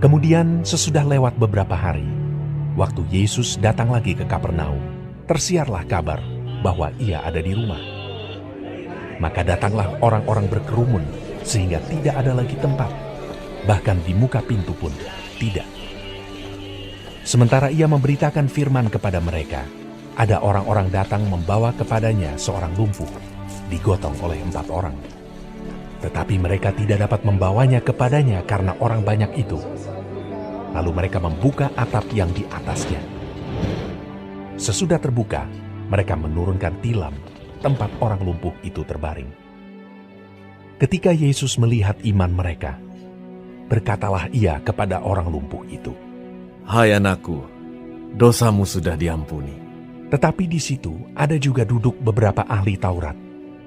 Kemudian sesudah lewat beberapa hari, waktu Yesus datang lagi ke Kapernaum, tersiarlah kabar bahwa ia ada di rumah. Maka datanglah orang-orang berkerumun sehingga tidak ada lagi tempat, bahkan di muka pintu pun tidak. Sementara ia memberitakan firman kepada mereka, ada orang-orang datang membawa kepadanya seorang lumpuh, digotong oleh 4 orang. Tetapi mereka tidak dapat membawanya kepadanya karena orang banyak itu. Lalu mereka membuka atap yang di atasnya. Sesudah terbuka, mereka menurunkan tilam tempat orang lumpuh itu terbaring. Ketika Yesus melihat iman mereka, berkatalah ia kepada orang lumpuh itu, "Hai anakku, dosamu sudah diampuni." Tetapi di situ ada juga duduk beberapa ahli Taurat.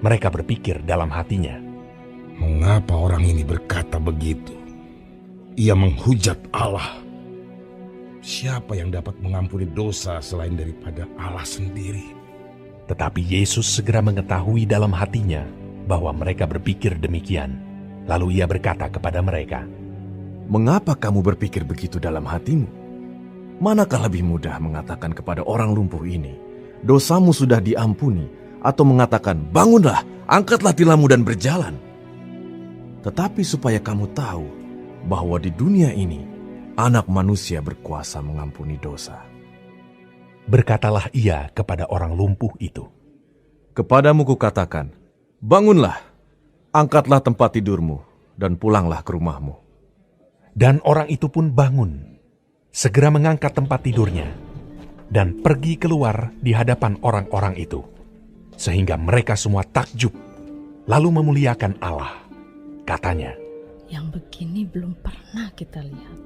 Mereka berpikir dalam hatinya, "Mengapa orang ini berkata begitu? Ia menghujat Allah. Siapa yang dapat mengampuni dosa selain daripada Allah sendiri?" Tetapi Yesus segera mengetahui dalam hatinya bahwa mereka berpikir demikian. Lalu ia berkata kepada mereka, "Mengapa kamu berpikir begitu dalam hatimu? Manakah lebih mudah mengatakan kepada orang lumpuh ini, 'Dosamu sudah diampuni,' atau mengatakan, 'Bangunlah, angkatlah tilammu dan berjalan'? Tetapi supaya kamu tahu bahwa di dunia ini, Anak Manusia berkuasa mengampuni dosa." Berkatalah ia kepada orang lumpuh itu, "Kepadamu kukatakan, bangunlah, angkatlah tempat tidurmu, dan pulanglah ke rumahmu." Dan orang itu pun bangun, segera mengangkat tempat tidurnya, dan pergi keluar di hadapan orang-orang itu, sehingga mereka semua takjub, lalu memuliakan Allah. Katanya, "Yang begini belum pernah kita lihat."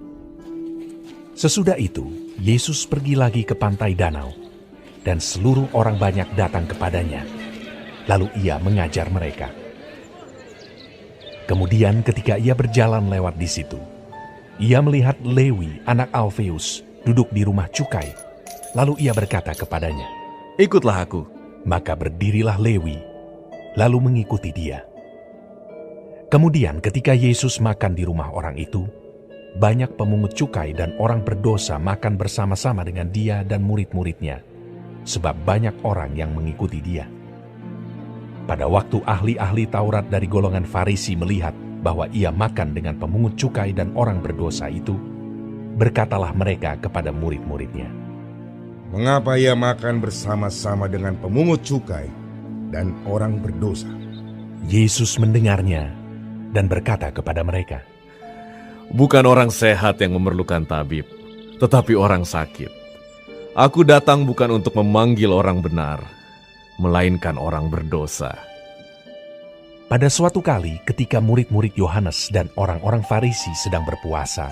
Sesudah itu, Yesus pergi lagi ke pantai danau, dan seluruh orang banyak datang kepadanya. Lalu ia mengajar mereka. Kemudian ketika ia berjalan lewat di situ, ia melihat Lewi, anak Alfeus, duduk di rumah cukai. Lalu ia berkata kepadanya, "Ikutlah aku." Maka berdirilah Lewi, lalu mengikuti dia. Kemudian ketika Yesus makan di rumah orang itu, banyak pemungut cukai dan orang berdosa makan bersama-sama dengan dia dan murid-muridnya, sebab banyak orang yang mengikuti dia. Pada waktu ahli-ahli Taurat dari golongan Farisi melihat bahwa ia makan dengan pemungut cukai dan orang berdosa itu, berkatalah mereka kepada murid-muridnya, "Mengapa ia makan bersama-sama dengan pemungut cukai dan orang berdosa?" Yesus mendengarnya dan berkata kepada mereka, "Bukan orang sehat yang memerlukan tabib, tetapi orang sakit. Aku datang bukan untuk memanggil orang benar, melainkan orang berdosa." Pada suatu kali ketika murid-murid Yohanes dan orang-orang Farisi sedang berpuasa,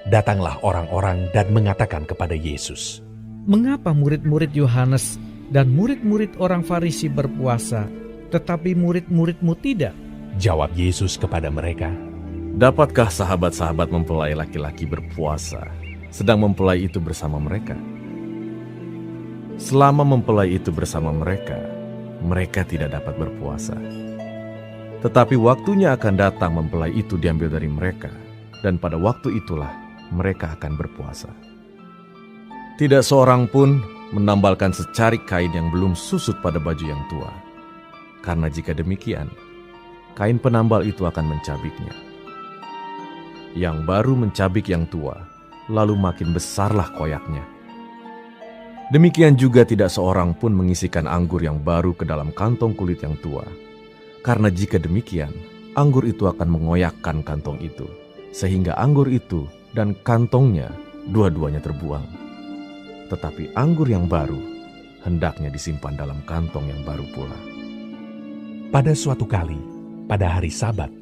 datanglah orang-orang dan mengatakan kepada Yesus, "Mengapa murid-murid Yohanes dan murid-murid orang Farisi berpuasa, tetapi murid-muridmu tidak?" Jawab Yesus kepada mereka, Dapatkah sahabat-sahabat mempelai laki-laki berpuasa, sedang mempelai itu bersama mereka? Selama mempelai itu bersama mereka, mereka tidak dapat berpuasa. Tetapi waktunya akan datang mempelai itu diambil dari mereka, dan pada waktu itulah mereka akan berpuasa. Tidak seorang pun menambalkan secarik kain yang belum susut pada baju yang tua, karena jika demikian, kain penambal itu akan mencabiknya. Yang baru mencabik yang tua, lalu makin besarlah koyaknya. Demikian juga tidak seorang pun mengisikan anggur yang baru ke dalam kantong kulit yang tua, karena jika demikian, anggur itu akan mengoyakkan kantong itu, sehingga anggur itu dan kantongnya dua-duanya terbuang. Tetapi anggur yang baru hendaknya disimpan dalam kantong yang baru pula. Pada suatu kali, pada hari Sabat,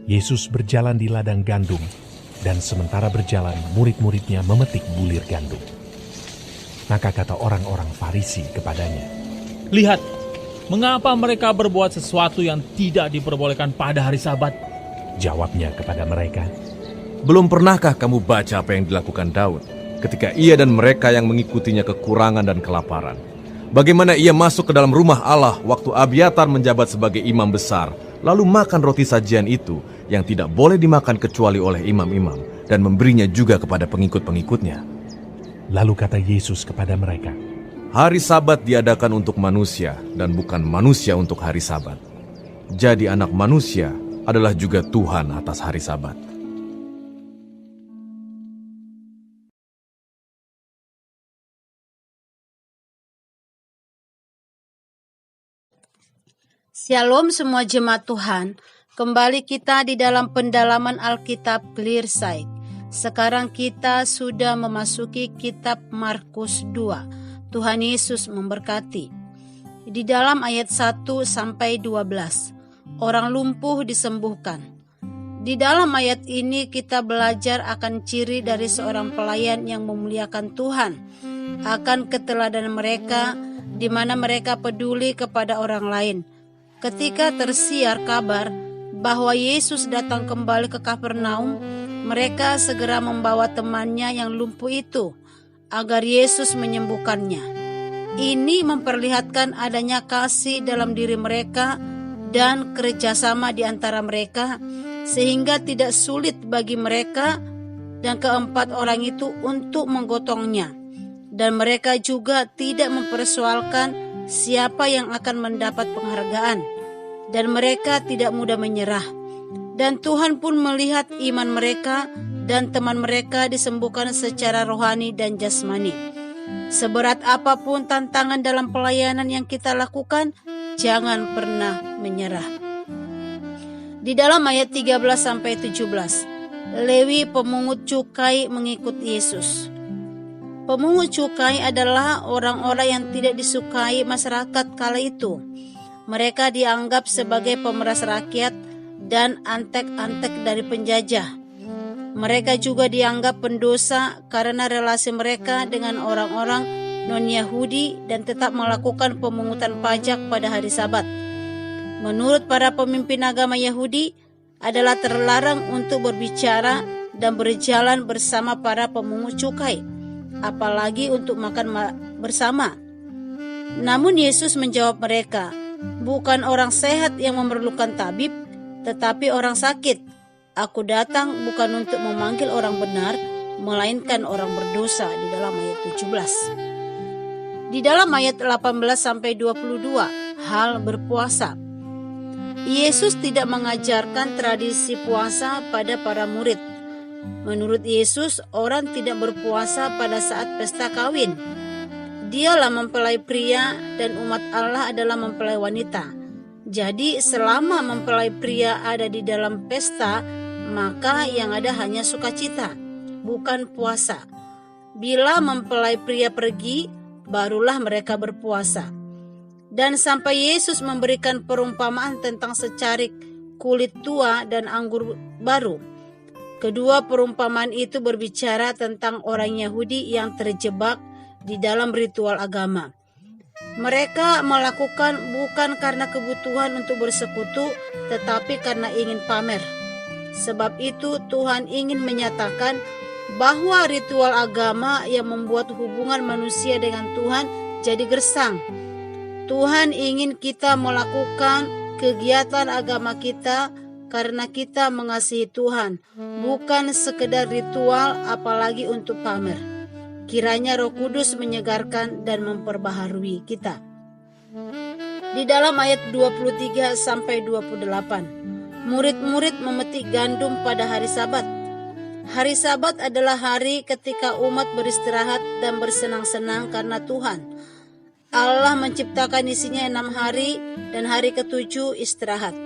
Yesus berjalan di ladang gandum, dan sementara berjalan murid-muridnya memetik bulir gandum. Maka kata orang-orang Farisi kepadanya, "Lihat, mengapa mereka berbuat sesuatu yang tidak diperbolehkan pada hari Sabat?" Jawabnya kepada mereka, Belum pernahkah kamu baca apa yang dilakukan Daud ketika ia dan mereka yang mengikutinya kekurangan dan kelaparan? Bagaimana ia masuk ke dalam rumah Allah waktu Abiatar menjabat sebagai imam besar, lalu makan roti sajian itu, yang tidak boleh dimakan kecuali oleh imam-imam dan memberinya juga kepada pengikut-pengikutnya. Lalu kata Yesus kepada mereka, Hari Sabat diadakan untuk manusia dan bukan manusia untuk hari Sabat. Jadi Anak Manusia adalah juga Tuhan atas hari Sabat. Shalom semua jemaat Tuhan. Kembali kita di dalam pendalaman Alkitab Clearsight. Sekarang kita sudah memasuki kitab Markus 2. Tuhan Yesus memberkati. Di dalam ayat 1 sampai 12, orang lumpuh disembuhkan. Di dalam ayat ini kita belajar akan ciri dari seorang pelayan yang memuliakan Tuhan, akan keteladanan mereka di mana mereka peduli kepada orang lain. Ketika tersiar kabar bahwa Yesus datang kembali ke Kapernaum, mereka segera membawa temannya yang lumpuh itu agar Yesus menyembuhkannya. Ini memperlihatkan adanya kasih dalam diri mereka dan kerjasama di antara mereka, sehingga tidak sulit bagi mereka dan keempat orang itu untuk menggotongnya. Dan mereka juga tidak mempersoalkan siapa yang akan mendapat penghargaan, dan mereka tidak mudah menyerah. Dan Tuhan pun melihat iman mereka, dan teman mereka disembuhkan secara rohani dan jasmani. Seberat apapun tantangan dalam pelayanan yang kita lakukan, jangan pernah menyerah. Di dalam ayat 13-17, Lewi pemungut cukai mengikut Yesus. Pemungut cukai adalah orang-orang yang tidak disukai masyarakat kala itu. Mereka dianggap sebagai pemeras rakyat dan antek-antek dari penjajah. Mereka juga dianggap pendosa karena relasi mereka dengan orang-orang non-Yahudi dan tetap melakukan pemungutan pajak pada hari Sabat. Menurut para pemimpin agama Yahudi, adalah terlarang untuk berbicara dan berjalan bersama para pemungut cukai, apalagi untuk makan bersama. Namun Yesus menjawab mereka, bukan orang sehat yang memerlukan tabib, tetapi orang sakit. Aku datang bukan untuk memanggil orang benar, melainkan orang berdosa, di dalam ayat 17. Di dalam ayat 18-22, hal berpuasa. Yesus tidak mengajarkan tradisi puasa pada para murid. Menurut Yesus, orang tidak berpuasa pada saat pesta kawin. Dialah mempelai pria dan umat Allah adalah mempelai wanita. Jadi selama mempelai pria ada di dalam pesta, maka yang ada hanya sukacita, bukan puasa. Bila mempelai pria pergi, barulah mereka berpuasa. Dan sampai Yesus memberikan perumpamaan tentang secarik kulit tua dan anggur baru. Kedua perumpamaan itu berbicara tentang orang Yahudi yang terjebak di dalam ritual agama. Mereka melakukan bukan karena kebutuhan untuk bersekutu, tetapi karena ingin pamer. Sebab itu Tuhan ingin menyatakan bahwa ritual agama yang membuat hubungan manusia dengan Tuhan jadi gersang. Tuhan ingin kita melakukan kegiatan agama kita karena kita mengasihi Tuhan, bukan sekedar ritual apalagi untuk pamer. Kiranya Roh Kudus menyegarkan dan memperbaharui kita. Di dalam ayat 23-28, murid-murid memetik gandum pada hari Sabat. Hari Sabat adalah hari ketika umat beristirahat dan bersenang-senang karena Tuhan. Allah menciptakan isinya 6 hari dan hari ke-7 istirahat.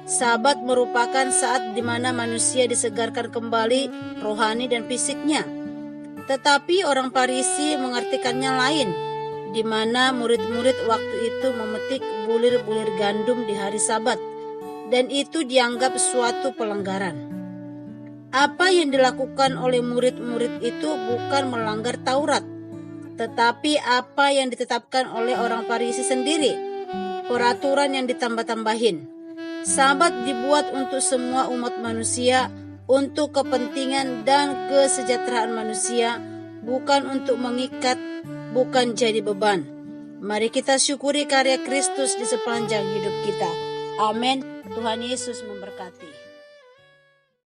Sabat merupakan saat di mana manusia disegarkan kembali rohani dan fisiknya. Tetapi orang Farisi mengartikannya lain, di mana murid-murid waktu itu memetik bulir-bulir gandum di hari Sabat, dan itu dianggap suatu pelanggaran. Apa yang dilakukan oleh murid-murid itu bukan melanggar Taurat, tetapi apa yang ditetapkan oleh orang Farisi sendiri, peraturan yang ditambah-tambahin. Sabat dibuat untuk semua umat manusia, untuk kepentingan dan kesejahteraan manusia, bukan untuk mengikat, bukan jadi beban. Mari kita syukuri karya Kristus di sepanjang hidup kita. Amin. Tuhan Yesus memberkati.